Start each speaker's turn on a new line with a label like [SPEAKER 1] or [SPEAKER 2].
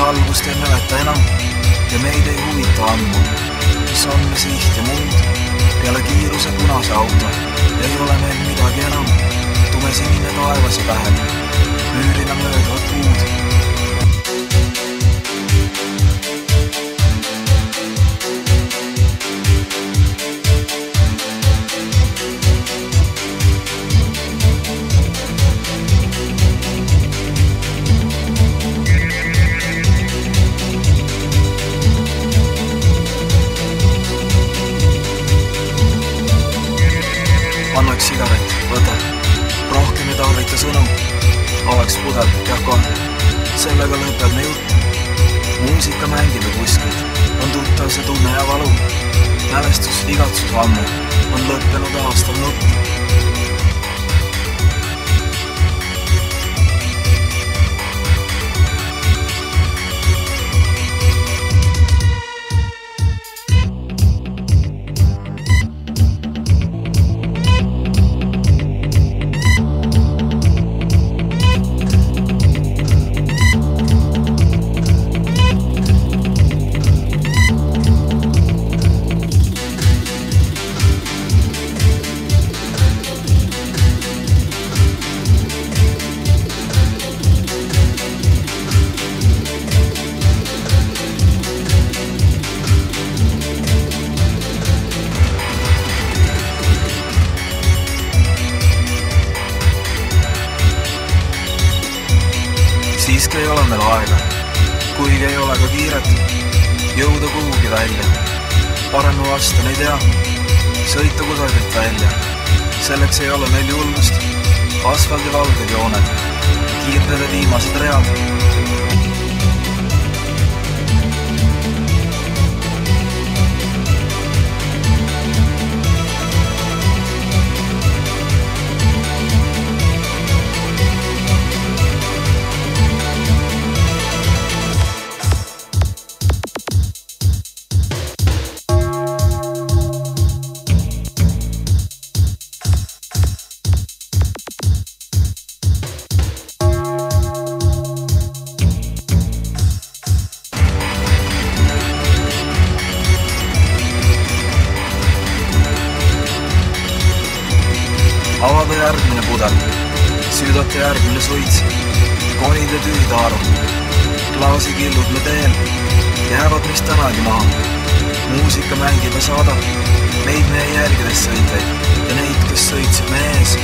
[SPEAKER 1] algust ei mäleta enam ja meid ei huvita ammu, mis on me siht ja muud. Peale kiiruse punase auto ei ole meil midagi enam. Tume sinine taevas ja päev, müürina mööduvad puud. Annaks sigaret, võta. Rohkem ei tarvita sõnu. Oleks pudel, jah kohe. Sellega lõpeb me jutt. Muusika mängime kuskilt. On tuttav see tunne ja valu. Mälestus, igatsus ammu. On lõppenud aastal nutt. Siiski ei ole meil aega, kuigi ei ole ka kiiret, jõuda kuhugi välja. Parem vastan ei tea, sõita kusagilt välja. Selleks ei ole meil julgust, asfaldi valged jooned, kiirtele viimased read. Avada järgmine pudel, süüdata järgmine suits, konid ja tüüdaaru, klaasikillud me teel, jäävad meist tänagi maha. Muusika mängib ja saadab, meid meie jälgides sõitjaid ja neid, kes sõitsid me ees.